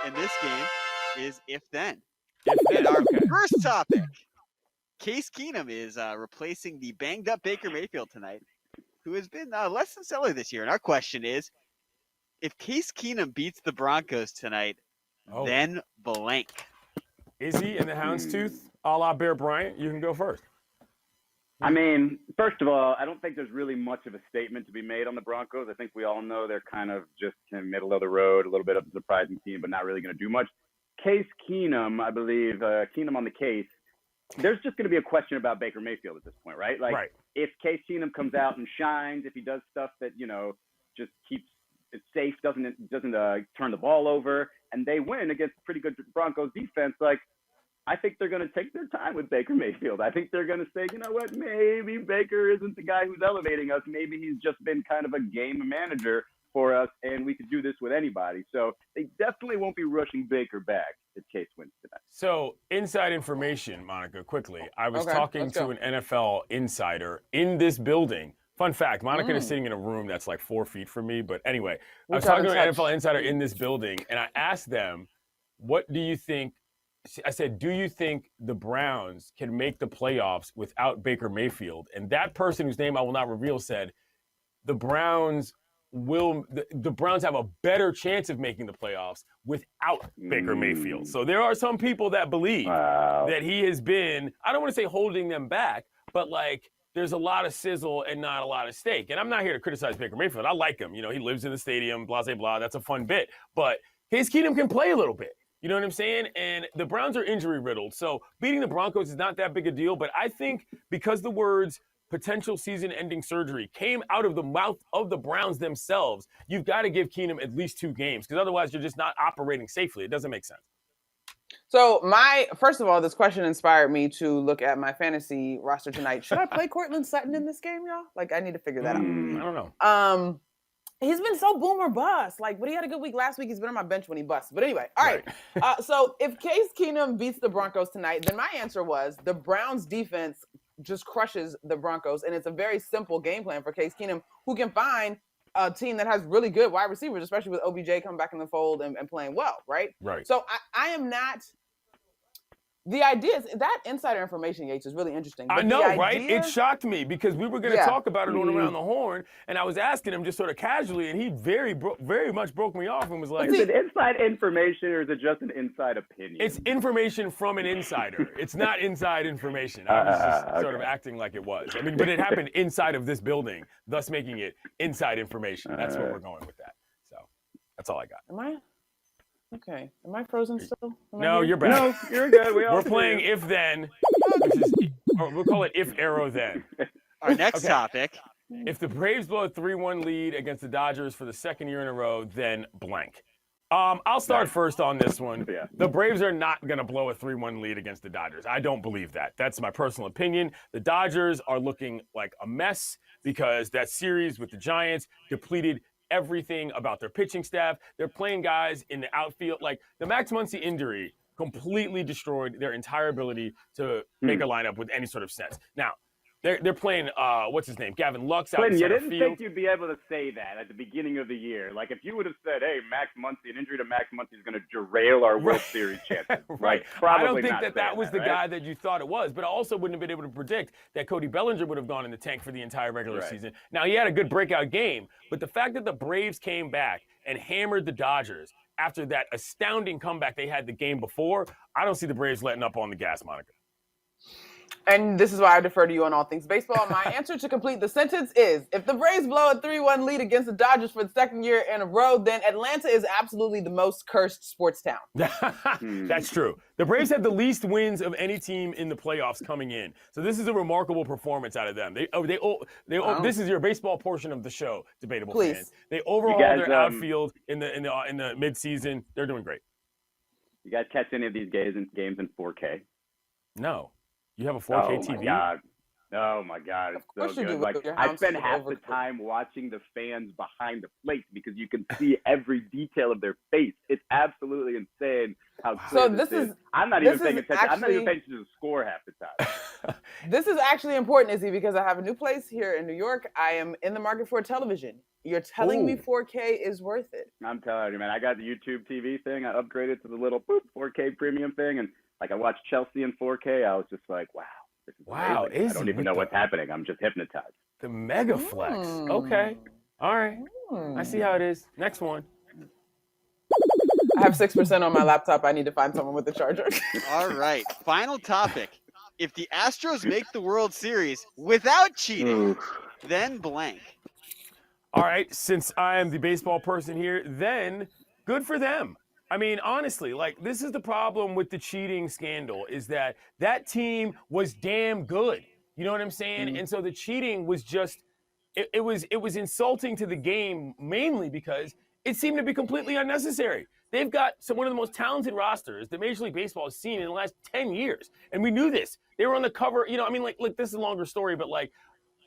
in this game is if then. If then, And our okay. first topic, Case Keenum is replacing the banged up Baker Mayfield tonight, who has been less than stellar this year. And our question is, if Case Keenum beats the Broncos tonight, then blank. Is he in the houndstooth? A la Bear Bryant? You can go first. I mean, first of all, I don't think there's really much of a statement to be made on the Broncos. I think we all know they're kind of just in the middle of the road, a little bit of a surprising team, but not really going to do much. Case Keenum, I believe, Keenum on the case, there's just going to be a question about Baker Mayfield at this point, right? Like, if Case Keenum comes out and shines, if he does stuff that, just keeps it safe, doesn't turn the ball over, and they win against a pretty good Broncos defense, like, I think they're going to take their time with Baker Mayfield. I think they're going to say, you know what, maybe Baker isn't the guy who's elevating us. Maybe he's just been kind of a game manager for us, and we could do this with anybody. So they definitely won't be rushing Baker back if Case wins tonight. So inside information, Monica, quickly. I was talking to an NFL insider in this building. Fun fact, Monica is sitting in a room that's like 4 feet from me. But anyway, I was talking to an NFL insider in this building, and I asked them, what do you think? I said, do you think the Browns can make the playoffs without Baker Mayfield? And that person, whose name I will not reveal, said the Browns have a better chance of making the playoffs without Baker Mayfield. So there are some people that believe that he has been, I don't want to say holding them back, but like there's a lot of sizzle and not a lot of steak. And I'm not here to criticize Baker Mayfield. I like him. He lives in the stadium, blah, blah, blah. That's a fun bit. But Case Keenum can play a little bit. You know what I'm saying? And the Browns are injury riddled. So beating the Broncos is not that big a deal. But I think because the words potential season-ending surgery came out of the mouth of the Browns themselves, you've got to give Keenum at least 2 games because otherwise you're just not operating safely. It doesn't make sense. So first of all, this question inspired me to look at my fantasy roster tonight. Should I play Courtland Sutton in this game, y'all? Like, I need to figure that out. I don't know. He's been so boom or bust. Like, but he had a good week last week. He's been on my bench when he busts. But anyway, all right. So if Case Keenum beats the Broncos tonight, then my answer was the Browns defense just crushes the Broncos. And it's a very simple game plan for Case Keenum, who can find a team that has really good wide receivers, especially with OBJ coming back in the fold and playing well, right? Right. So I am not... The idea is that insider information, Yates, is really interesting. I know, right? It shocked me because we were going to talk about it on Around the Horn, and I was asking him just sort of casually, and he very much broke me off and was like, is it inside information or is it just an inside opinion? It's information from an insider. It's not inside information. I was just sort of acting like it was. I mean, but it happened inside of this building, thus making it inside information. That's where we're going with that. So that's all I got. Am I? Okay. Am I frozen still? No, you're back. No, you're good. We're playing If Then, which is, or we'll call it If Arrow Then. Our next topic. If the Braves blow a 3-1 lead against the Dodgers for the second year in a row, then blank. I'll start first on this one. Yeah. The Braves are not going to blow a 3-1 lead against the Dodgers. I don't believe that. That's my personal opinion. The Dodgers are looking like a mess because that series with the Giants depleted everything about their pitching staff. They're playing guys in the outfield. Like the Max Muncy injury completely destroyed their entire ability to make a lineup with any sort of sense. Now, they're playing, what's his name? Gavin Lux out in center field. You didn't think you'd be able to say that at the beginning of the year. Like if you would have said, hey, Max Muncy, an injury to Max Muncy is going to derail our World Series chances. Right. Probably I don't think that was the right? guy that you thought it was, but I also wouldn't have been able to predict that Cody Bellinger would have gone in the tank for the entire regular season. Now, he had a good breakout game, but the fact that the Braves came back and hammered the Dodgers after that astounding comeback they had the game before, I don't see the Braves letting up on the gas, Monica. And this is why I defer to you on all things baseball. My answer to complete the sentence is, if the Braves blow a 3-1 lead against the Dodgers for the second year in a row, then Atlanta is absolutely the most cursed sports town. That's true. The Braves had the least wins of any team in the playoffs coming in. So this is a remarkable performance out of them. This is your baseball portion of the show, Debatable fans. They overhauled their outfield in the midseason. They're doing great. You guys catch any of these games in 4K? No. You have a 4K TV? Oh my God, it's so good. Like I spend half the time watching the fans behind the plate because you can see every detail of their face. It's absolutely insane how clear this is. I'm not even paying attention. I'm not even paying attention to the score half the time. This is actually important, Izzy, because I have a new place here in New York. I am in the market for a television. You're telling me 4K is worth it? I'm telling you, man. I got the YouTube TV thing. I upgraded to the little 4K premium thing, and like I watched Chelsea in 4K. I was just like, wow, this is amazing. I don't even know what's happening. I'm just hypnotized. The Mega Flex. Okay. All right. I see how it is. Next one. I have 6% on my laptop. I need to find someone with the charger. All right. Final topic. If the Astros make the World Series without cheating, then blank. All right. Since I am the baseball person here, then good for them. I mean, honestly, like, this is the problem with the cheating scandal, is that team was damn good. You know what I'm saying? Mm-hmm. And so the cheating was just, it was insulting to the game, mainly because it seemed to be completely unnecessary. They've got one of the most talented rosters that Major League Baseball has seen in the last 10 years. And we knew this. They were on the cover, you know, I mean, like this is a longer story, but like,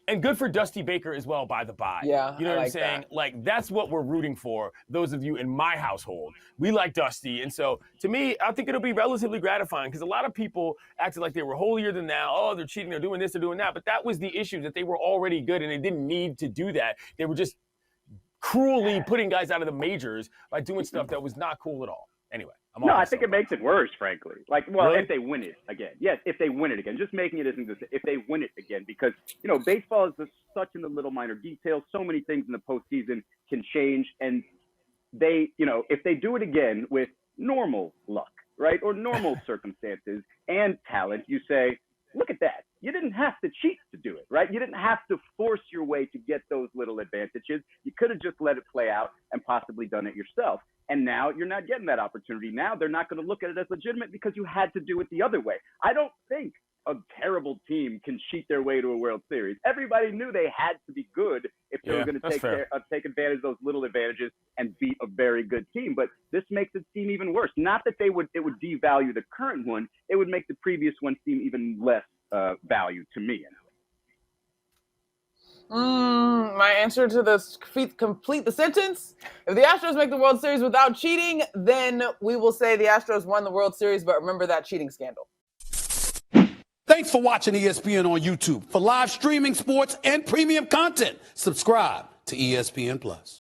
and good for Dusty Baker as well, by the by. Yeah, you know what I'm saying? That. Like, that's what we're rooting for, those of you in my household. We like Dusty. And so, to me, I think it'll be relatively gratifying because a lot of people acted like they were holier than thou. Oh, they're cheating, they're doing this, they're doing that. But that was the issue, that they were already good and they didn't need to do that. They were just cruelly putting guys out of the majors by doing stuff that was not cool at all. Anyway. I think it makes it worse, frankly. Like, well, really? If they win it again. Yes, if they win it again. Just making it isn't if they win it again. Because, you know, baseball is just such in the little minor details. So many things in the postseason can change. And they, you know, if they do it again with normal luck, right, or normal circumstances and talent, you say, look at that. You didn't have to cheat to do it, right? You didn't have to force your way to get those little advantages. You could have just let it play out and possibly done it yourself. And now you're not getting that opportunity. Now they're not going to look at it as legitimate because you had to do it the other way. I don't think a terrible team can cheat their way to a World Series. Everybody knew they had to be good if they were going to take advantage of those little advantages and beat a very good team. But this makes it seem even worse. Not that it would devalue the current one. It would make the previous one seem even less value to me. My answer to this, complete the sentence. If the Astros make the World Series without cheating, then we will say the Astros won the World Series, but remember that cheating scandal. Thanks for watching ESPN on YouTube. For live streaming, sports, and premium content, subscribe to ESPN+.